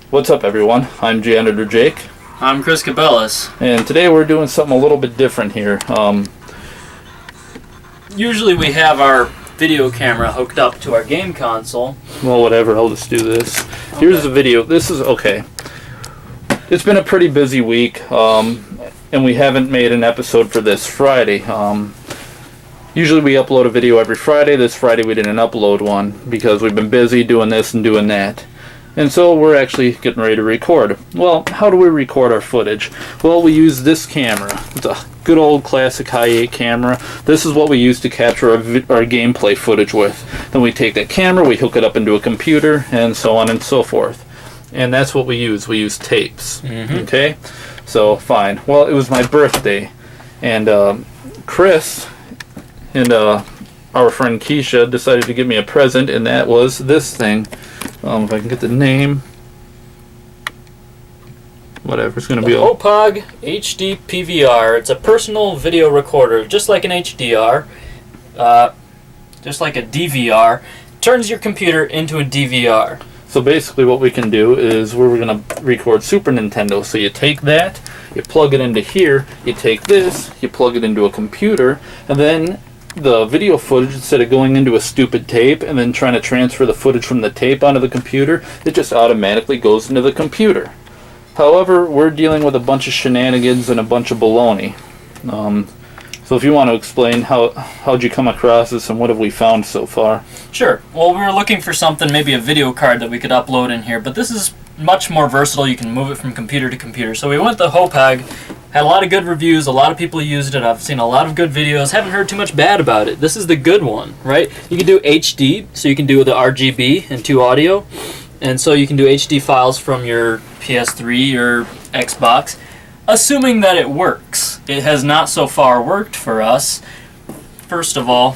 What's up, everyone? I'm Janitor Jake. I'm Chris Cabellas. And today we're doing something a little bit different here. Usually we have our video camera hooked up to our game console. Well, whatever, I'll just do this. Okay. Here's the video. This is okay. It's been a pretty busy week, and we haven't made an episode for this Friday. Usually we upload a video every Friday. This Friday we didn't upload one because we've been busy doing this and doing that. And so we're actually getting ready to record. Well, how do we record our footage? Well, we use this camera. It's a good old classic Hi8 camera. This is what we use to capture our gameplay footage with. Then we take that camera, we hook it up into a computer, and so on and so forth. And that's what we use. We use tapes. Okay? So, fine. Well, it was my birthday. And Chris and our friend Keisha decided to give me a present, and that was this thing. If I can get the name, whatever, it's going to be a Hauppauge HD PVR. It's a personal video recorder, just like an HDR, just like a DVR. Turns your computer into a DVR. So basically what we can do is we're going to record Super Nintendo. So you take that, you plug it into here, you take this, you plug it into a computer, and then the video footage, instead of going into a stupid tape and then trying to transfer the footage from the tape onto the computer, it just automatically goes into the computer. However, we're dealing with a bunch of shenanigans and a bunch of baloney. So if you want to explain how'd you come across this and what have we found so far? Sure. Well, we were looking for something, maybe a video card that we could upload in here, but this is much more versatile. You can move it from computer to computer. So we went to Hauppauge. Had a lot of good reviews, a lot of people used it, I've seen a lot of good videos, haven't heard too much bad about it. This is the good one, right? You can do HD, so you can do the RGB and 2 audio, and so you can do HD files from your PS3 or Xbox, assuming that it works. It has not so far worked for us. First of all,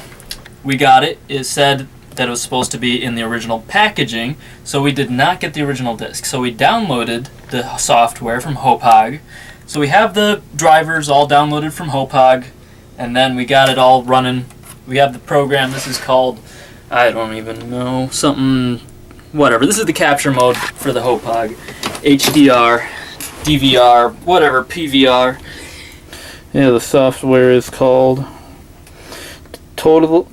we got it. It said that it was supposed to be in the original packaging, so we did not get the original disc. So we downloaded the software from Hauppauge. So we have the drivers all downloaded from Hauppauge, and then we got it all running. We have the program. This is called, I don't even know, something, whatever. This is the capture mode for the Hauppauge. HDR, DVR, whatever, PVR. Yeah, the software is called Total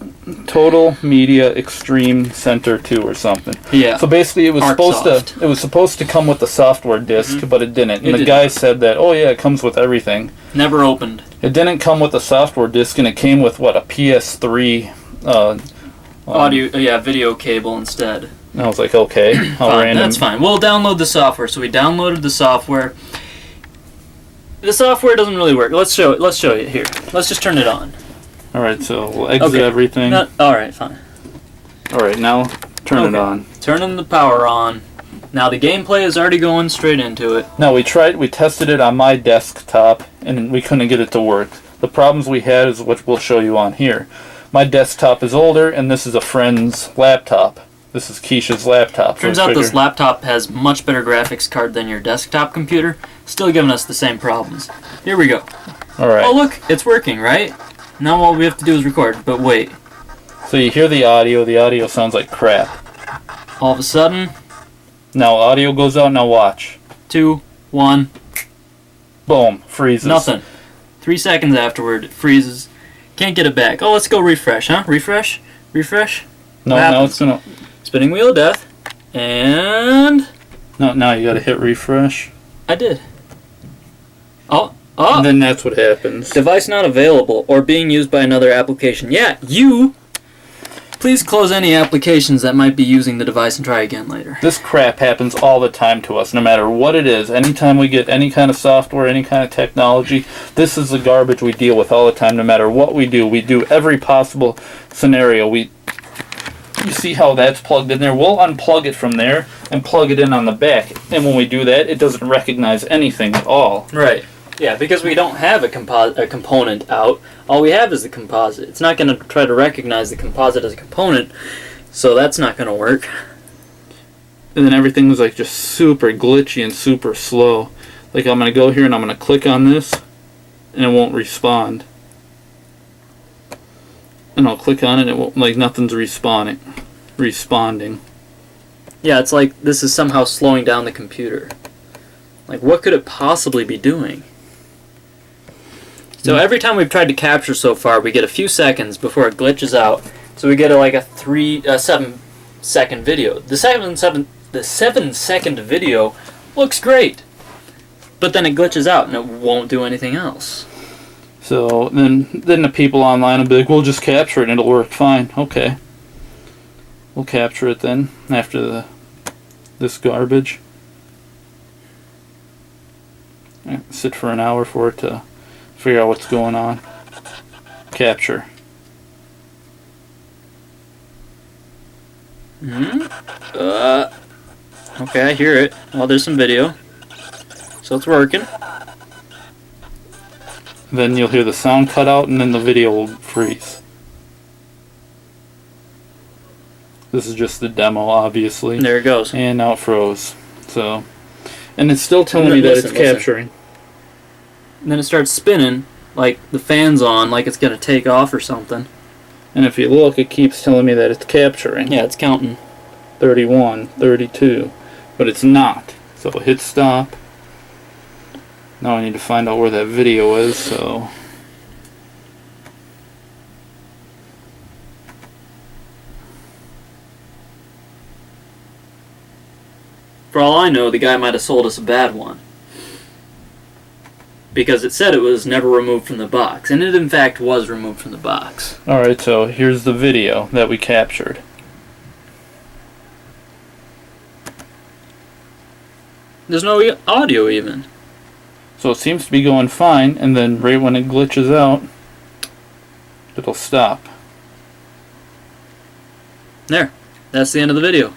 Media Extreme Center 2 or something. Yeah. So basically it was supposed to come with the software disc, but it didn't. And the guy said that, oh yeah, it comes with everything. Never opened. It didn't come with the software disc, and it came with what, a PS3 audio, video cable instead. And I was like, okay, how random. That's fine. We'll download the software. So we downloaded the software. The software doesn't really work. Let's show you here. Let's just turn it on. Alright, so we'll exit everything. Alright, fine. Alright, now turn it on. Turning the power on. Now the gameplay is already going straight into it. Now we tested it on my desktop, and we couldn't get it to work. The problems we had is what we'll show you on here. My desktop is older, and this is a friend's laptop. This is Keisha's laptop. Turns out this laptop has much better graphics card than your desktop computer. Still giving us the same problems. Here we go. Alright. Oh look, it's working, right? Now all we have to do is record, but wait. So you hear the audio sounds like crap. All of a sudden... Now audio goes out, now watch. 2, 1... Boom, freezes. Nothing. 3 seconds afterward, it freezes. Can't get it back. Oh, let's go refresh, huh? Refresh? No, now it's gonna... Spinning wheel of death. And... No, now you gotta hit refresh. I did. Oh. And then that's what happens. Device not available or being used by another application. Yeah, you! Please close any applications that might be using the device and try again later. This crap happens all the time to us, no matter what it is. Anytime we get any kind of software, any kind of technology, this is the garbage we deal with all the time, no matter what we do. We do every possible scenario. You see how that's plugged in there? We'll unplug it from there and plug it in on the back. And when we do that, it doesn't recognize anything at all. Right. Yeah, because we don't have a component out. All we have is the composite. It's not going to try to recognize the composite as a component, so that's not going to work. And then everything was like just super glitchy and super slow. Like I'm going to go here and I'm going to click on this, and it won't respond. And I'll click on it, and it won't, like nothing's responding. Yeah, it's like this is somehow slowing down the computer. Like, what could it possibly be doing? So every time we've tried to capture so far, we get a few seconds before it glitches out. So we get like a 7-second video. The 7-second video looks great, but then it glitches out and it won't do anything else. So then the people online will be like, "We'll just capture it and it'll work fine." Okay, we'll capture it then after this garbage. Sit for an hour for it to figure out what's going on. Capture. Okay, I hear it. Well, there's some video. So it's working. Then you'll hear the sound cut out and then the video will freeze. This is just the demo, obviously. There it goes. And now it froze. So, and it's still telling me that it's capturing. And then it starts spinning, like the fan's on, like it's going to take off or something. And if you look, it keeps telling me that it's capturing. Yeah, it's counting. 31, 32. But it's not. So hit stop. Now I need to find out where that video is, so... For all I know, the guy might have sold us a bad one. Because it said it was never removed from the box. And it in fact was removed from the box. Alright, so here's the video that we captured. There's no audio even. So it seems to be going fine, and then right when it glitches out, it'll stop. There. That's the end of the video.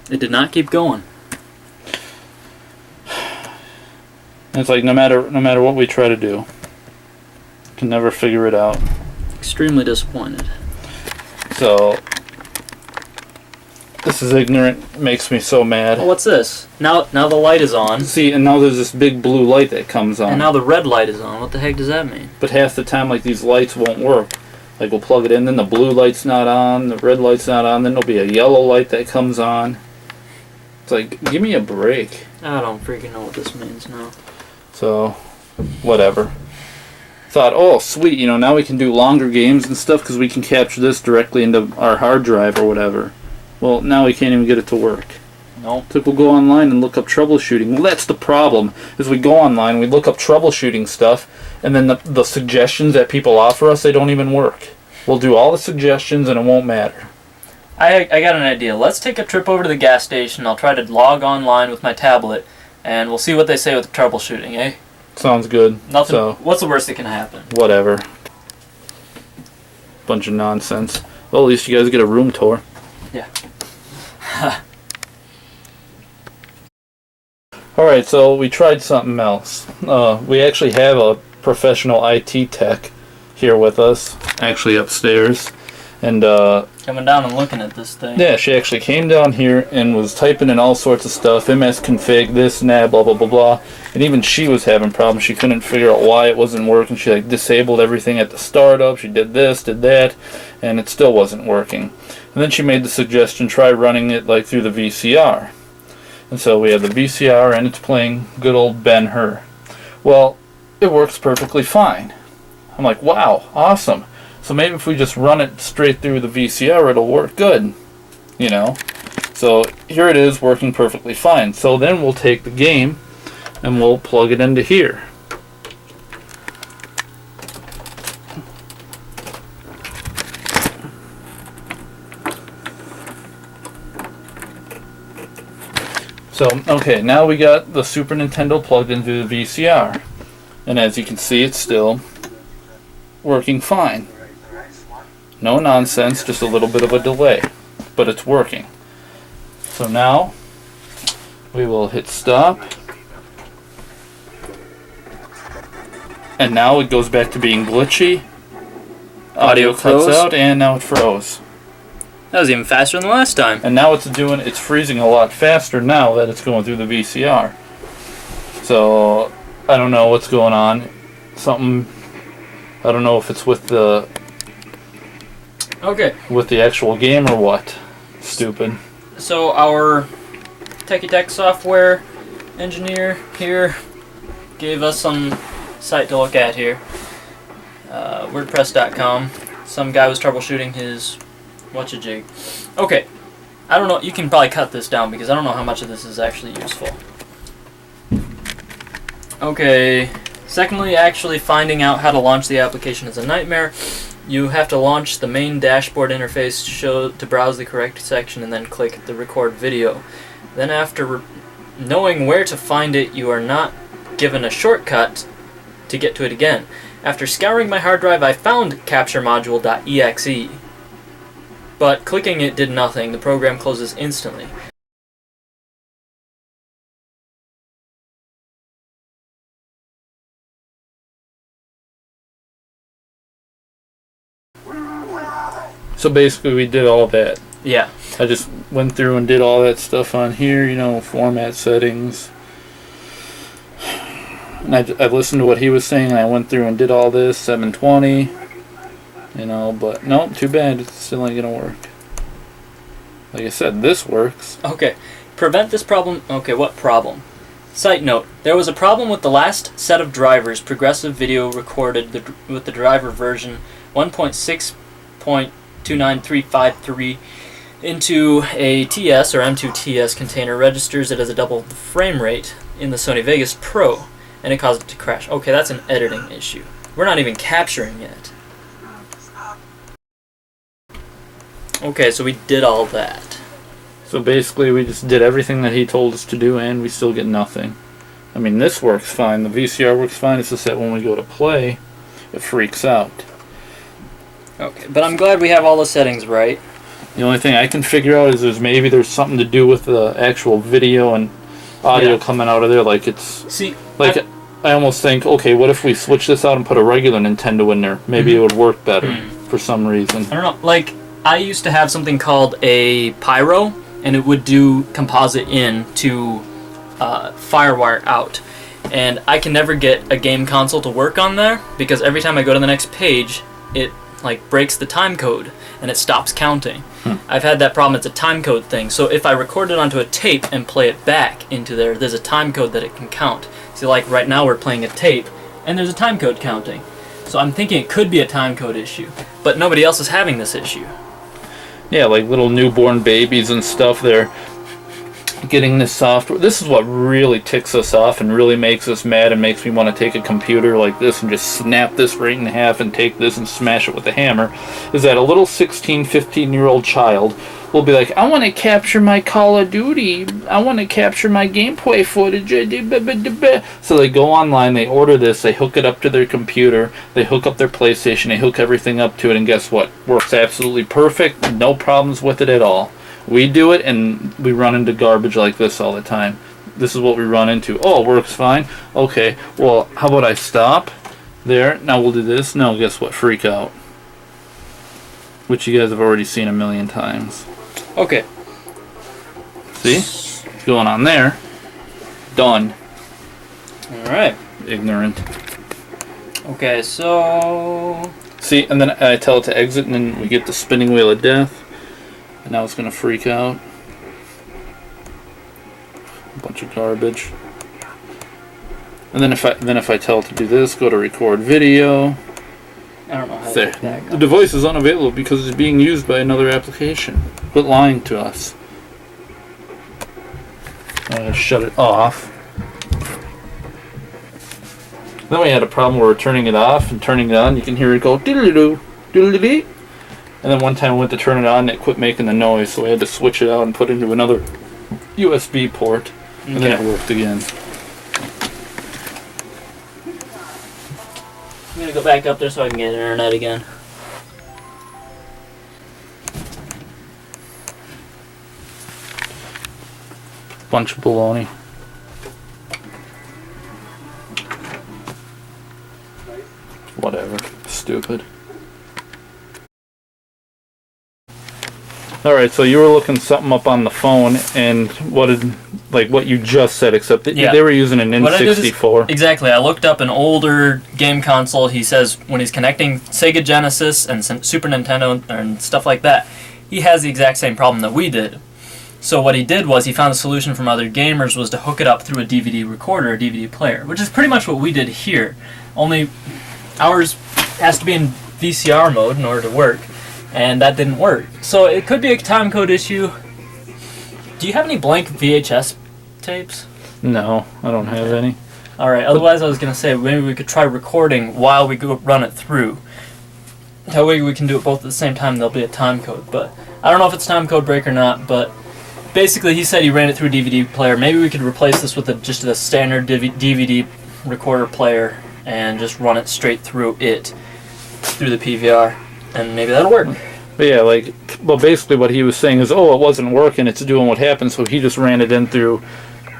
It did not keep going. It's like no matter what we try to do, can never figure it out. Extremely disappointed. So this is ignorant. Makes me so mad. Oh, what's this? Now the light is on. See, and now there's this big blue light that comes on. And now the red light is on. What the heck does that mean? But half the time, like, these lights won't work. Like, we'll plug it in, then the blue light's not on, the red light's not on, then there'll be a yellow light that comes on. It's like, give me a break. I don't freaking know what this means now. So, whatever. Thought, oh, sweet, now we can do longer games and stuff because we can capture this directly into our hard drive or whatever. Well, now we can't even get it to work. No. So we'll go online and look up troubleshooting. Well, that's the problem, is we go online, we look up troubleshooting stuff, and then the suggestions that people offer us, they don't even work. We'll do all the suggestions and it won't matter. I got an idea. Let's take a trip over to the gas station. I'll try to log online with my tablet, and we'll see what they say with the troubleshooting, eh? Sounds good. Nothing. So, what's the worst that can happen? whatever. Bunch of nonsense. Well, at least you guys get a room tour. Yeah. Alright, so we tried something else. We actually have a professional IT tech here with us, actually upstairs. And Coming down and looking at this thing. yeah, she actually came down here and was typing in all sorts of stuff, msconfig, this and that, blah, blah, blah, blah. And even she was having problems. She couldn't figure out why it wasn't working. She disabled everything at the startup. She did this, did that, and it still wasn't working. And then she made the suggestion, try running it through the VCR. And so we have the VCR and it's playing good old Ben-Hur. Well, it works perfectly fine. I'm like, wow, awesome. So maybe if we just run it straight through the VCR, it'll work good. So here it is, working perfectly fine. So then we'll take the game and we'll plug it into here. So, okay, now we got the Super Nintendo plugged into the VCR. And as you can see, it's still working fine. No nonsense, just a little bit of a delay. But it's working. So now, we will hit stop. And now it goes back to being glitchy. Audio cuts out, and now it froze. That was even faster than the last time. And now it's freezing a lot faster now that it's going through the VCR. So, I don't know what's going on. I don't know if it's with the Okay. actual game or what. Stupid. So our Techie Tech software engineer here gave us some site to look at here. WordPress.com. Some guy was troubleshooting his whatcha-jig. Okay, I don't know. You can probably cut this down because I don't know how much of this is actually useful. Okay. Secondly, actually finding out how to launch the application is a nightmare. You have to launch the main dashboard interface to browse the correct section and then click the record video. Then after knowing where to find it, you are not given a shortcut to get to it again. After scouring my hard drive, I found capturemodule.exe, but clicking it did nothing. The program closes instantly. So basically we did all that. Yeah. I just went through and did all that stuff on here, format settings. And I listened to what he was saying, and I went through and did all this, 720, but nope, too bad, it's still ain't gonna work. Like I said, this works. Okay, prevent this problem. Okay, what problem? Side note, there was a problem with the last set of drivers. Progressive video recorded with the driver version 1.6.29353 into a TS or M2TS container, registers it as a double frame rate in the Sony Vegas Pro, and it caused it to crash. Okay, that's an editing issue. We're not even capturing yet. Okay, so we did all that. So basically we just did everything that he told us to do, and we still get nothing. I mean, this works fine, the VCR works fine, it's just that when we go to play, it freaks out. Okay, but I'm glad we have all the settings right. The only thing I can figure out is there's something to do with the actual video and audio coming out of there, like it's... See, I almost think, okay, what if we switch this out and put a regular Nintendo in there? Maybe it would work better for some reason. I don't know, like, I used to have something called a Pyro, and it would do composite in to Firewire out. And I can never get a game console to work on there, because every time I go to the next page, it breaks the time code, and it stops counting. I've had that problem, it's a time code thing. So if I record it onto a tape and play it back into there's a time code that it can count. See, like right now we're playing a tape, and there's a time code counting. So I'm thinking it could be a time code issue, but nobody else is having this issue. Yeah, like little newborn babies and stuff, they're getting this software. This is what really ticks us off and really makes us mad and makes me want to take a computer like this and just snap this right in half and take this and smash it with a hammer, is that a little 16, 15-year-old child will be like, I want to capture my Call of Duty, I want to capture my gameplay footage. So they go online, they order this, they hook it up to their computer, they hook up their PlayStation, they hook everything up to it, and guess what? Works absolutely perfect, no problems with it at all. We do it, and we run into garbage like this all the time. This is what we run into. Oh, it works fine. Okay, well, how about I stop there? Now we'll do this. No, guess what? Freak out. Which you guys have already seen a million times. Okay. See? Going on there. Done. Alright. Ignorant. Okay, so... See, and then I tell it to exit, and then we get the spinning wheel of death. And now it's going to freak out. A bunch of garbage. And then if I tell it to do this, go to record video. I don't know how to There. get that The going. device is unavailable because it's being used by another application. Quit lying to us. I'm going to shut it off. Then we had a problem where we're turning it off and turning it on. You can hear it go diddly-doo, diddly-dee. And then one time we went to turn it on and it quit making the noise, so we had to switch it out and put it into another USB port. And then it worked again. I'm gonna go back up there so I can get internet again. Bunch of baloney. Whatever. Stupid. Alright, so you were looking something up on the phone, and what you just said, except that they were using an N64. Exactly, I looked up an older game console. He says when he's connecting Sega Genesis and Super Nintendo and stuff like that, he has the exact same problem that we did. So what he did was he found a solution from other gamers was to hook it up through a DVD recorder, a DVD player, which is pretty much what we did here. Only ours has to be in VCR mode in order to work, and that didn't work. So it could be a timecode issue. Do you have any blank VHS tapes? No, I don't have any. Alright, otherwise I was going to say maybe we could try recording while we go run it through. That way we can do it both at the same time, there'll be a time code. But I don't know if it's time code break or not, but basically he said he ran it through a DVD player. Maybe we could replace this with just a standard DVD recorder player and just run it straight through through the PVR, and maybe that'll work. But yeah, basically what he was saying is, it wasn't working, it's doing what happened, so he just ran it in through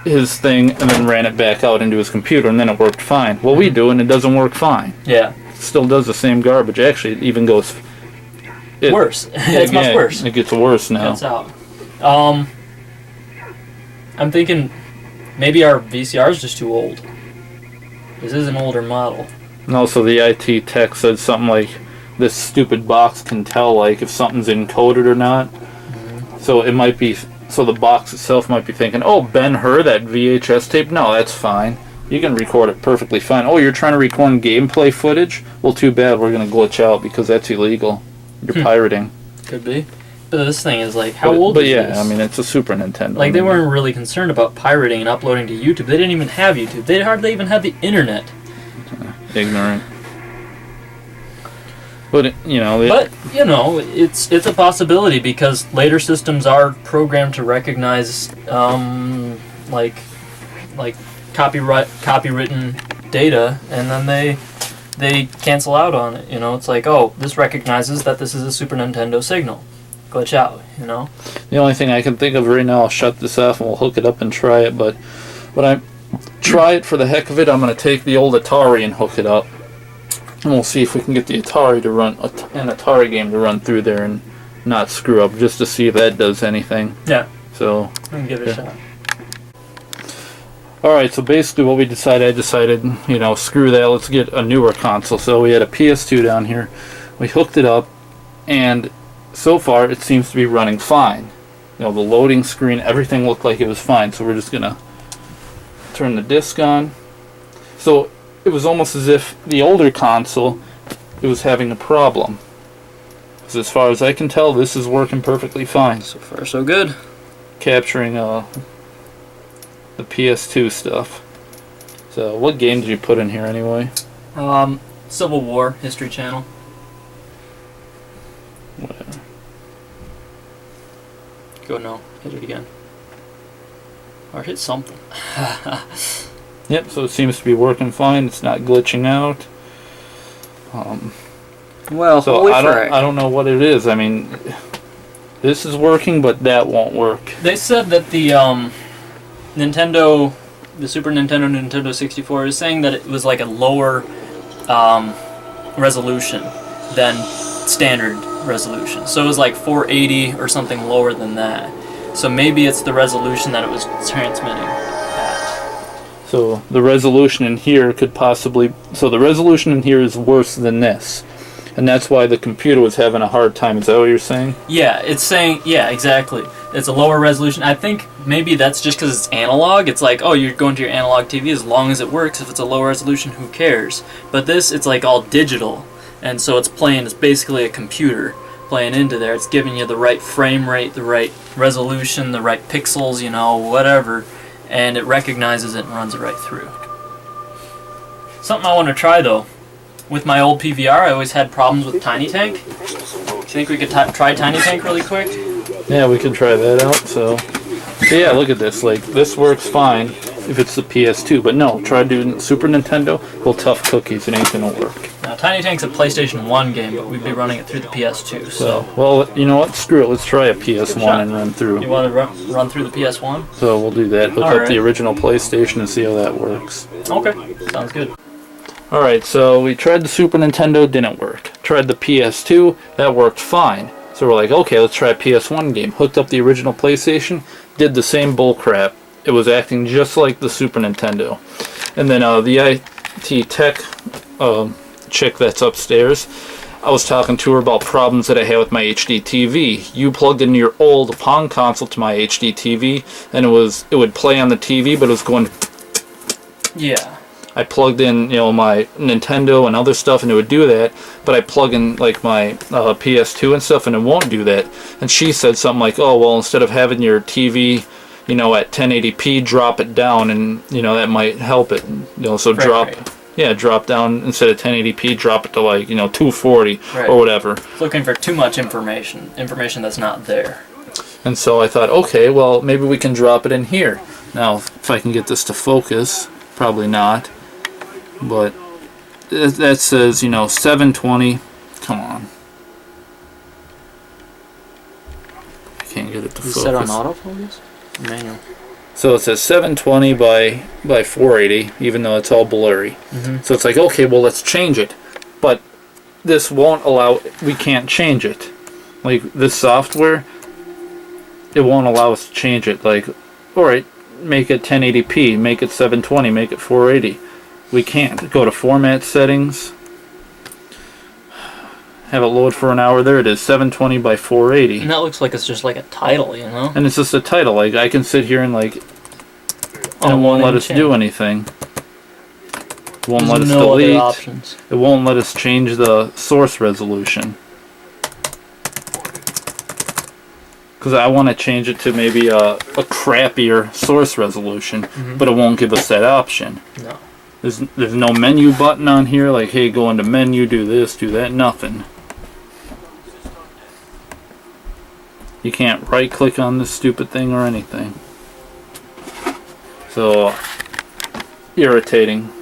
his thing and then ran it back out into his computer, and then it worked fine. Well, we do, and it doesn't work fine. Yeah. It still does the same garbage. Actually, it even goes... worse. It's much worse. It gets worse now. Cuts out. I'm thinking maybe our VCR is just too old. This is an older model. And also the IT tech said something like, this stupid box can tell if something's encoded or not. Mm-hmm. So it might be... So the box itself might be thinking, Ben-Hur, that VHS tape? No, that's fine. You can record it perfectly fine. Oh, you're trying to record gameplay footage? Well, too bad. We're going to glitch out because that's illegal. You're pirating. Could be. But this thing is how old is this? But yeah, it's a Super Nintendo. They weren't really concerned about pirating and uploading to YouTube. They didn't even have YouTube. They hardly even had the internet. Ignorant. But, it's a possibility because later systems are programmed to recognize, copywritten data, and then they cancel out on it. It's this recognizes that this is a Super Nintendo signal. Glitch out, The only thing I can think of right now, I'll shut this off and we'll hook it up and try it, but when I try it for the heck of it, I'm going to take the old Atari and hook it up. And we'll see if we can get the Atari to run, an Atari game to run through there and not screw up, just to see if that does anything. Yeah. So. I can give it a shot. Alright, so basically what I decided, screw that, let's get a newer console. So we had a PS2 down here. We hooked it up, and so far it seems to be running fine. The loading screen, everything looked like it was fine. So we're just going to turn the disc on. So it was almost as if the older console, it was having a problem. Because as far as I can tell, this is working perfectly fine. So far, so good. Capturing the PS2 stuff. So what game did you put in here anyway? Civil War History Channel. Whatever. Go no. Hit it again. Or hit something. Yep, so it seems to be working fine. It's not glitching out. So I don't know what it is. This is working, but that won't work. They said that the Super Nintendo 64 is saying that it was a lower resolution than standard resolution. So it was 480 or something lower than that. So maybe it's the resolution that it was transmitting at. So the resolution in here could possibly... So the resolution in here is worse than this. And that's why the computer was having a hard time. Is that what you're saying? Yeah, it's saying... Yeah, exactly. It's a lower resolution. I think maybe that's just because it's analog. It's you're going to your analog TV as long as it works. If it's a low resolution, who cares? But this, it's all digital. And so it's basically a computer playing into there. It's giving you the right frame rate, the right resolution, the right pixels, whatever. And it recognizes it and runs it right through. Something I want to try, though. With my old PVR, I always had problems with Tiny Tank. Do you think we could try Tiny Tank really quick? Yeah, we can try that out. So yeah, look at this. This works fine if it's the PS2, but no, try doing Super Nintendo. Well, tough cookies, it ain't gonna work. Now, Tiny Tank's a PlayStation 1 game, but we'd be running it through the PS2. So well, you know what? Screw it. Let's try a PS1 and run through. You want to run through the PS1? So we'll do that. Hook up the original PlayStation and see how that works. Okay, sounds good. Alright, so we tried the Super Nintendo, didn't work. Tried the PS2, that worked fine. So we're okay, let's try a PS1 game. Hooked up the original PlayStation, did the same bullcrap. It was acting just like the Super Nintendo. And then the IT tech chick that's upstairs, I was talking to her about problems that I had with my HD TV. You plugged in your old Pong console to my HD TV, and it would play on the TV, but it was going. Yeah. I plugged in, my Nintendo and other stuff, and it would do that. But I plug in like my PS2 and stuff, and it won't do that. And she said something like, "Oh, well, instead of having your TV, at 1080p, drop it down, and that might help it. So drop down instead of 1080p, drop it to like 240 or whatever." Looking for too much information that's not there. And so I thought, okay, well, maybe we can drop it in here. Now, if I can get this to focus, probably not. But that says, 720. Come on. I can't get it to focus. Set on autofocus? Manual. So it says 720 by 480, even though it's all blurry. So it's like, okay, well, let's change it. But this won't allow, we can't change it. Like, this software, it won't allow us to change it. Like, alright, make it 1080p, make it 720, make it 480. We can't. Go to format settings. Have it load for an hour. There it is, 720 by 480. And that looks like it's just like a title, And it's just a title. Like, I can sit here and and it won't let us do anything. It won't let us delete. Other options. It won't let us change the source resolution. Because I want to change it to maybe a crappier source resolution, but it won't give us that option. No. There's no menu button on here, like, hey, go into menu, do this, do that, nothing. You can't right click on this stupid thing or anything. So, irritating.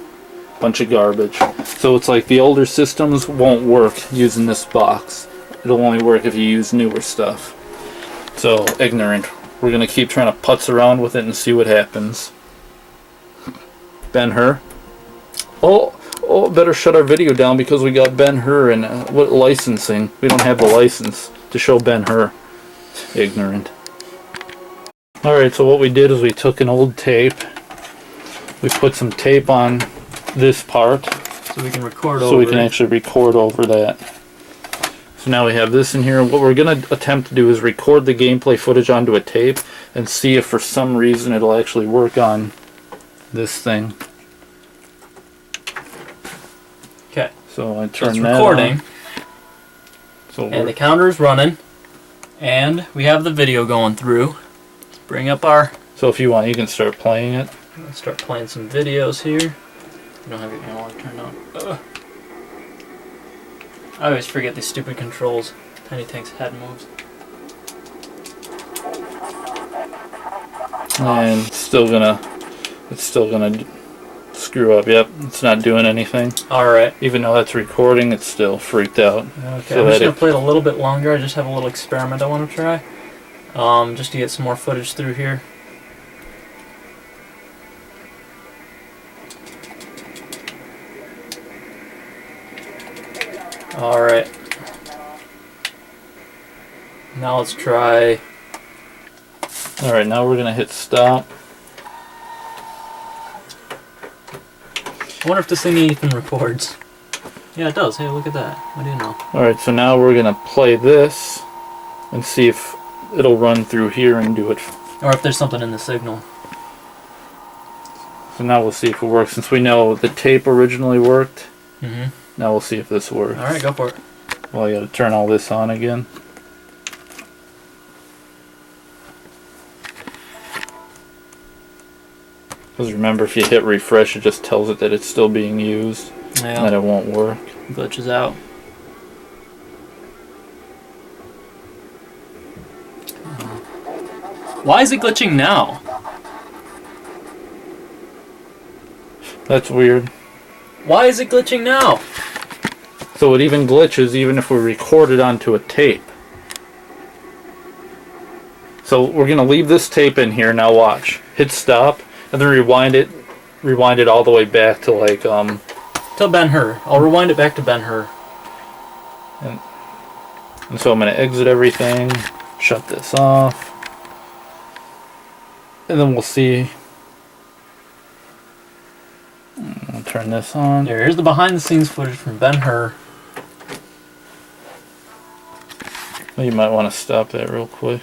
Bunch of garbage. So it's like the older systems won't work using this box. It'll only work if you use newer stuff. So, ignorant. We're going to keep trying to putz around with it and see what happens. Ben-Hur. Oh, better shut our video down because we got Ben-Hur and what licensing? We don't have the license to show Ben-Hur. Ignorant. Alright, so what we did is we took an old tape. We put some tape on this part. So we can record over. So we can actually record over that. So now we have this in here. What we're going to attempt to do is record the gameplay footage onto a tape and see if for some reason it'll actually work on this thing. Okay. So I turn it's that recording. on. So and the counter is running. And we have the video going through. Let's bring up our... So if you want, you can start playing it. Let's start playing some videos here. You don't have your analog turned on. I always forget these stupid controls. Tiny Tank's head moves. And it's still gonna screw up. Yep, it's not doing anything. Alright. Even though that's recording, it's still freaked out. Okay, so I'm just gonna play it a little bit longer. I just have a little experiment I want to try. Just to get some more footage through here. Alright. Now let's try... Alright, now we're gonna hit stop. I wonder if this thing even records. Yeah, it does. Hey, look at that. What do you know? Alright, so now we're gonna play this and see if it'll run through here and do it. Or if there's something in the signal. So now we'll see if it works. Since we know the tape originally worked, Mm-hmm. now we'll see if this works. Alright, go for it. Well, I gotta turn all this on again. Because remember, if you hit refresh, it just tells it that it's still being used. Yeah. And that it won't work. Glitches out. Why is it glitching now? That's weird. Why is it glitching now? So it even glitches even if we record it onto a tape. So we're going to leave this tape in here. Now watch. Hit stop and then rewind it all the way back to like to Ben-Hur. I'll rewind it back to Ben-Hur. And so I'm going to exit everything, shut this off. And then we'll see. I'll turn this on. Here's the behind the scenes footage from Ben-Hur. You might want to stop that real quick.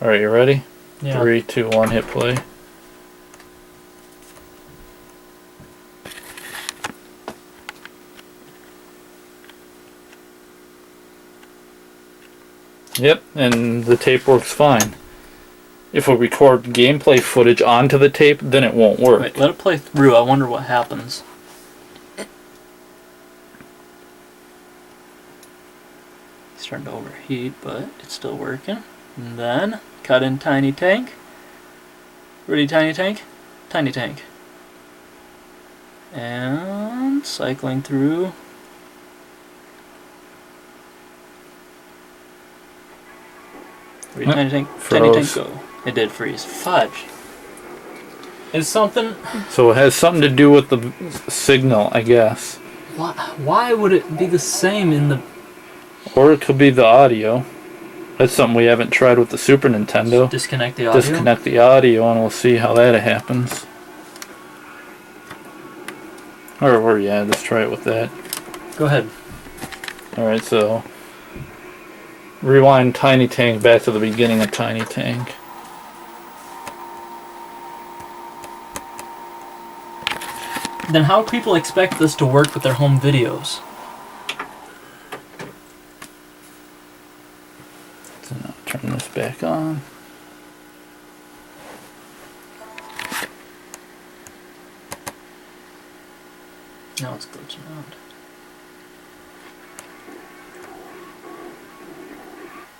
Alright, you ready? Yeah. 3, 2, 1, hit play. Yep, and the tape works fine. If we record gameplay footage onto the tape, then it won't work. Wait, let it play through. I wonder what happens. It's starting to overheat, but it's still working. And then, cut in Tiny Tank. Ready, Tiny Tank? Tiny Tank. And cycling through. Ready, Tiny Tank? Tiny Tank, go. It did freeze. Fudge. Is something... So it has something to do with the signal, I guess. Why would it be the same in the... Or it could be the audio. That's something we haven't tried with the Super Nintendo. Disconnect the audio? Disconnect the audio and we'll see how that happens. Or yeah, let's try it with that. Go ahead. Alright, so... Rewind Tiny Tank back to the beginning of Tiny Tank. Then how do people expect this to work with their home videos? So now turn this back on. Now it's glitching out.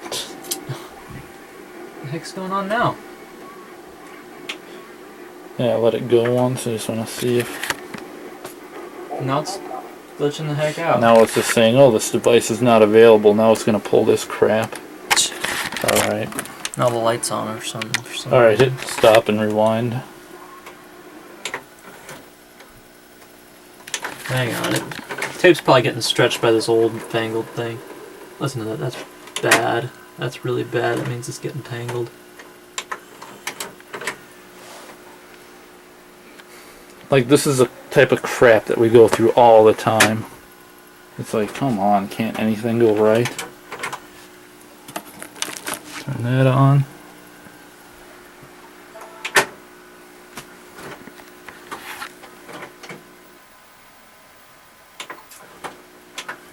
What the heck's going on now? Yeah, let it go once. I just want to see if... Now it's glitching the heck out. Now it's just saying, oh, this device is not available. Now it's going to pull this crap. Alright. Now the light's on or something. Alright, hit stop and rewind. Hang on. Tape's probably getting stretched by this old fangled thing. Listen to that. That's bad. That's really bad. That means it's getting tangled. Like, this is a type of crap that we go through all the time. It's like, come on, can't anything go right? Turn that on.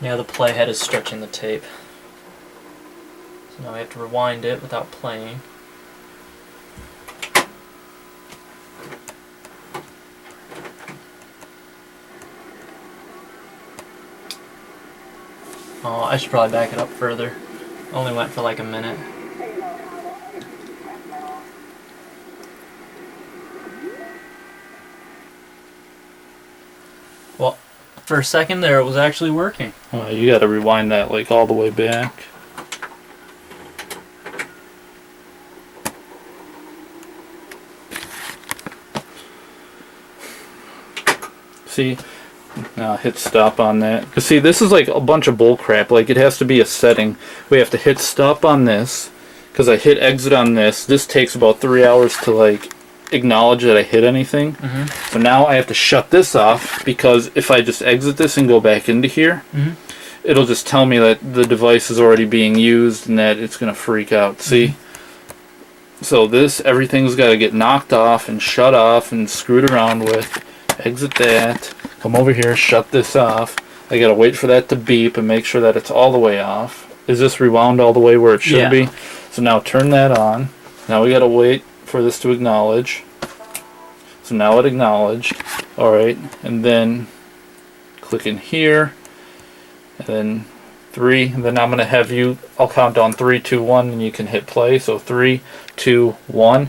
Yeah, the playhead is stretching the tape. So now we have to rewind it without playing. Oh, I should probably back it up further. Only went for like a minute. Well, for a second there it was actually working. You gotta rewind that like all the way back. See? Now hit stop on that. Cause see, this is like a bunch of bull crap. Like, it has to be a setting. We have to hit stop on this. Cause I hit exit on this. This takes about 3 hours to like acknowledge that I hit anything. Mm-hmm. So now I have to shut this off, because if I just exit this and go back into here, it'll just tell me that the device is already being used and that it's gonna freak out. See? So this, everything's gotta get knocked off and shut off and screwed around with. Exit that. Come over here, shut this off. I gotta wait for that to beep and make sure that it's all the way off. Is this rewound all the way where it should be? So now turn that on. Now we gotta wait for this to acknowledge. So now it acknowledged. Alright, and then click in here. And then 3. And then I'm gonna have you, I'll count down 3, 2, 1, and you can hit play. So 3, 2, 1.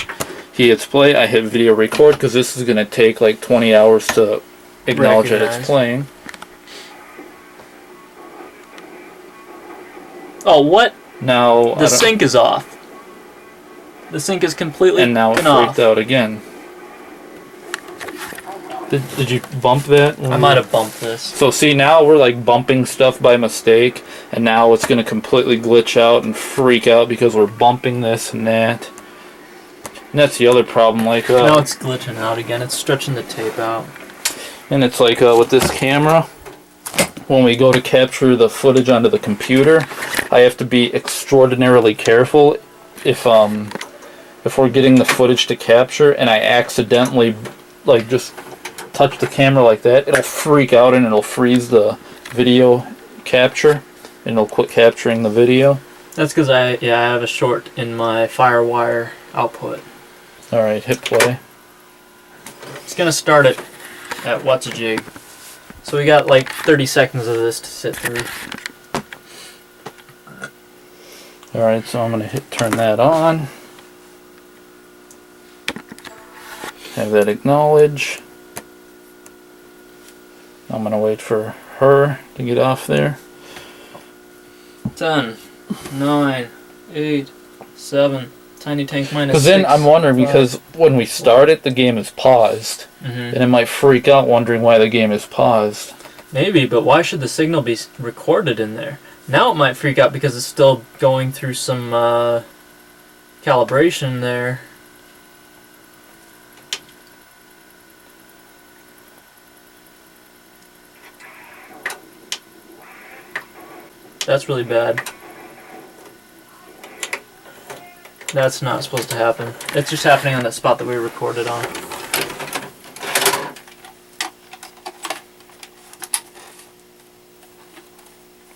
He hits play, I hit video record, because this is gonna take like 20 hours to acknowledge that it's playing. Oh, what? Now the sync is off. The sync is completely and now it freaked out again. Did you bump that? I might have bumped this. So see, now we're like bumping stuff by mistake, and now it's gonna completely glitch out and freak out because we're bumping this and that. And that's the other problem. Like now it's glitching out again. It's stretching the tape out. And it's like with this camera, when we go to capture the footage onto the computer, I have to be extraordinarily careful if we're getting the footage to capture and I accidentally like just touch the camera like that, it'll freak out and it'll freeze the video capture and it'll quit capturing the video. That's because I have a short in my FireWire output. Alright, hit play. It's gonna start it at what's a jig. So we got like 30 seconds of this to sit through. Alright, so I'm gonna hit turn that on. Have that acknowledge. I'm gonna wait for her to get off there. 10, 9, 8, 7, Tiny Tank minus 6. Because then I'm wondering, 5. because when we start it, the game is paused. And it might freak out wondering why the game is paused. Maybe, but why should the signal be recorded in there? Now it might freak out because it's still going through some calibration there. That's really bad. That's not supposed to happen. It's just happening on that spot that we recorded on.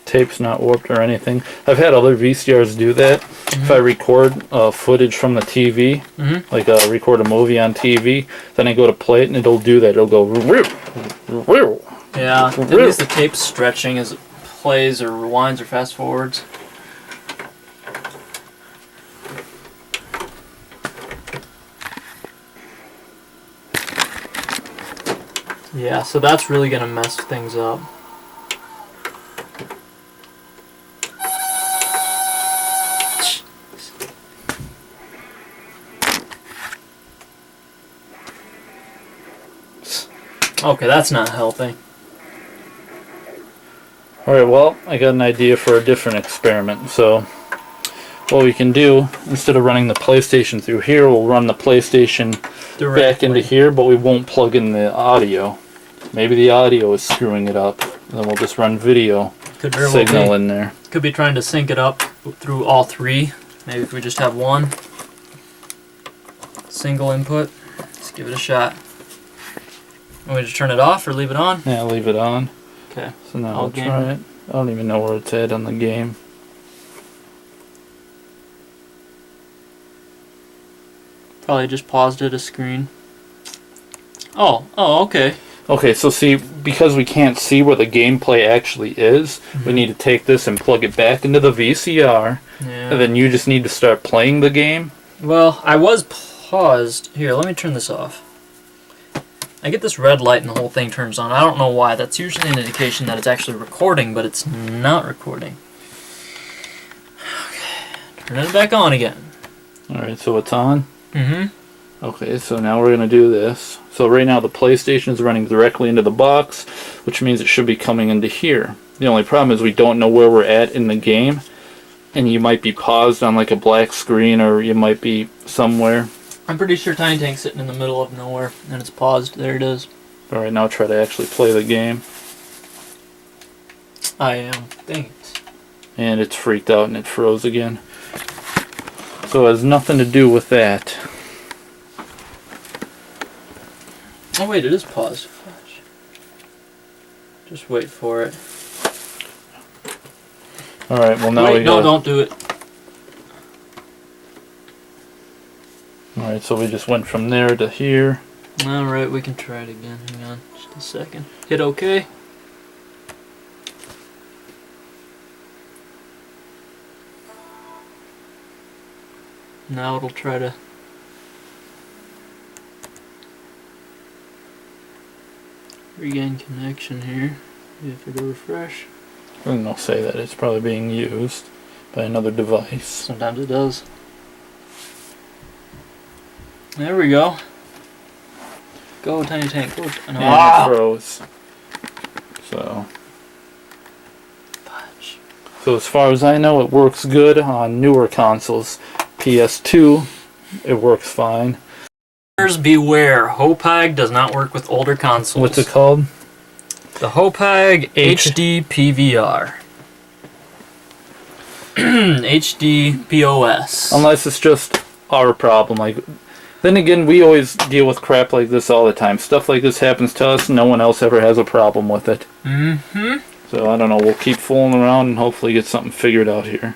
Tape's not warped or anything. I've had other VCRs do that. If I record footage from the TV, like record a movie on TV, then I go to play it and it'll do that. It'll go. Yeah, at least the tape's stretching as it plays or rewinds or fast forwards. Yeah, so that's really gonna mess things up. Okay, that's not helping. Alright, well, I got an idea for a different experiment. So, what we can do, instead of running the PlayStation through here, we'll run the PlayStation back into here, but we won't plug in the audio. Maybe the audio is screwing it up. And then we'll just run video signal in there. Could be trying to sync it up through all three. Maybe if we just have one single input. Let's give it a shot. Want me to turn it off or leave it on? Yeah, leave it on. Okay. So now I'll try it. I don't even know where it's at on the game. Probably just paused at a screen. Oh, okay. Okay, so see, because we can't see where the gameplay actually is, we need to take this and plug it back into the VCR, and then you just need to start playing the game. Well, I was paused. Here, let me turn this off. I get this red light and the whole thing turns on. I don't know why. That's usually an indication that it's actually recording, but it's not recording. Okay, turn it back on again. Alright, so it's on? Okay, so now we're going to do this. So right now the PlayStation is running directly into the box, which means it should be coming into here. The only problem is we don't know where we're at in the game, and you might be paused on like a black screen, or you might be somewhere. I'm pretty sure Tiny Tank's sitting in the middle of nowhere, and it's paused. There it is. Alright, now try to actually play the game. I am. Dang it. And it's freaked out and it froze again. So it has nothing to do with that. Oh wait, it is paused. Fudge. Just wait for it. Alright, well now wait, no, don't do it. Alright, so we just went from there to here. Alright, we can try it again. Hang on just a second. Hit OK. Now it'll try to... regain connection here. If it refresh. And they'll say that it's probably being used by another device. Sometimes it does. There we go. Go, Tiny Tank. Go. And it froze. So. Fudge. So as far as I know, it works good on newer consoles. PS2, it works fine. Beware, Hauppauge does not work with older consoles. What's it called? The Hauppauge HD PVR. HD POS. Unless it's just our problem. Like, then again, we always deal with crap like this all the time. Stuff like this happens to us, no one else ever has a problem with it. Mm-hmm. So I don't know, we'll keep fooling around and hopefully get something figured out here.